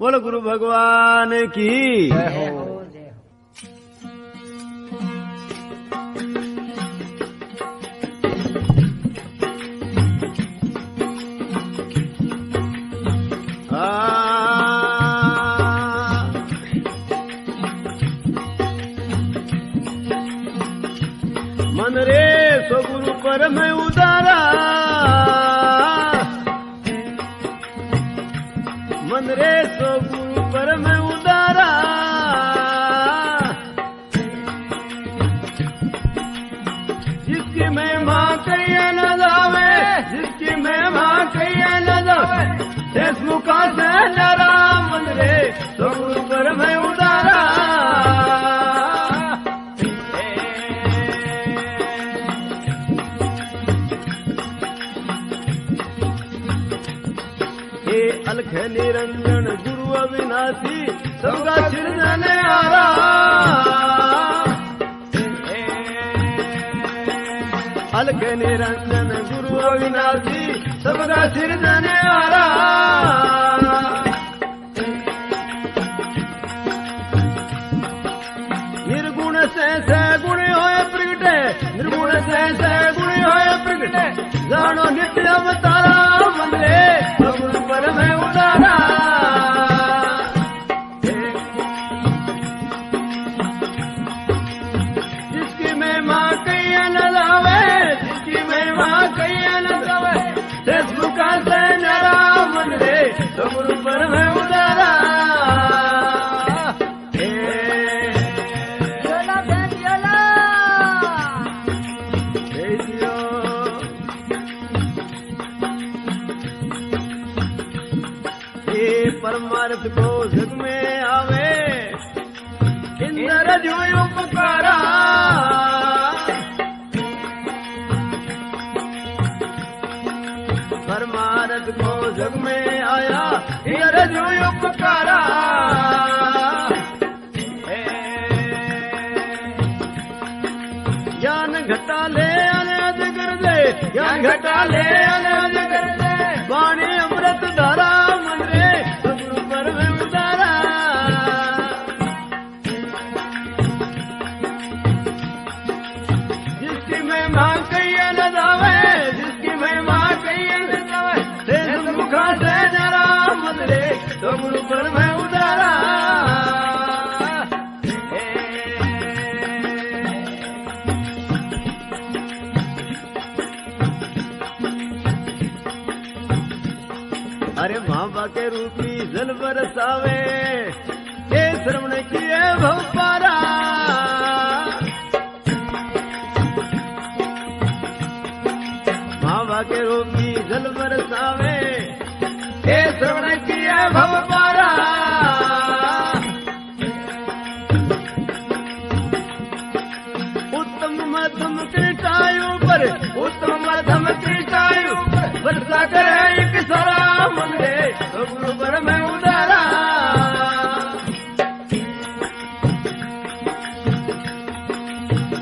बोल गुरु भगवान की जय हो। मन रे सो गुरु पर मैं उदारा, मन रे सो गुरु पर मैं उदारा, जिसकी महिमा कहिए न जावे, जिसकी महिमा कहिए न जावे, देश मुखा से नरा, मन रे सो गुरु पर मैं उदारा। अलख निरंजन गुरु अविनाशी सबका सिरजने आरा, अलख निरंजन गुरु अविनाशी सबका सिरजने आरा। निर्गुण से गुण होए प्रगटे, निर्गुण से गुण होए प्रगटे, जानो नित्य अवतारा, मन रे गुरु पर मैं उदारा। जिसकी महिमा कहिए न जावे, जिसकी महिमा कहिए न जावे, देश मुखा से नरा, मन रे गुरु पर मैं उदारा। परमार्थ को जग में आवे, इंद्र जो उपकारा, परमार्थ को जग में आया, इंद्र जो उपकारा। ज्ञान घटा ले अनहद कर दे, ज्ञान घटा ले अनहद कर दे, वाणी अमृत धारा, मन रे गुरु पर मैं उदारा। जिसकी महिमा कहिए न जावे, जिसकी महिमा कहिए न जावे, देश मुखा से नरा, मन रे गुरु पर मैं उदारा। अरे माँ के रूपी जल बरसावे, हे श्रवण किए भवपारा, माँ के रूपी जल बरसावे, हे श्रवण किए भवपारा। उत्तम मध्यम कृष्णायु पर, उत्तम मध्यम कृष्णायु पर वर्षा करे एक सारा, मन रे गुरु पर मैं उदारा।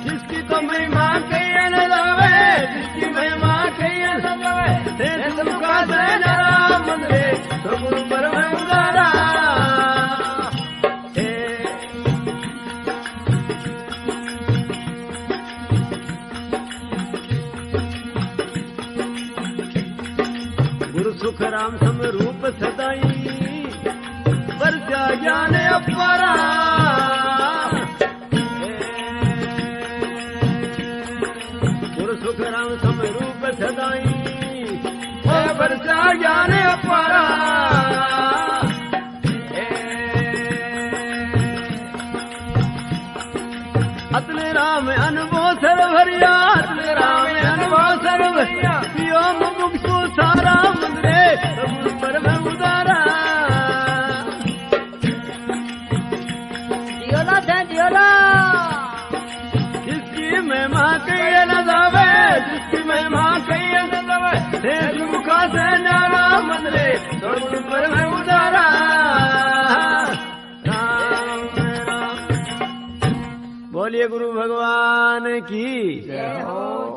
जिसकी तो महिमा कहिए न जावे, जिसकी महिमा कहिए न जावे, देश मुखा से नरा, मन रे गुरु पर मैं उदारा। गुरु सुख राम सम रूप सदाई, वर्षा ज्ञान अपारा, गुरु सुख राम सम रूप सदाई, वर्षा ज्ञान अपारा। अतले राम अनुभव सर्वरिया, अतले राम अनुभव सर्वरिया, पियो मुख सो सारा, मन रे गुरु पर मैं उदारा। दियोला जिसकी महिमा कहिए न जावे, जिसकी महिमा कहिए न जावे, देश मुखा से नारा, मन रे गुरु पर मैं उदारा। राम राम बोलिए गुरु भगवान की जय हो।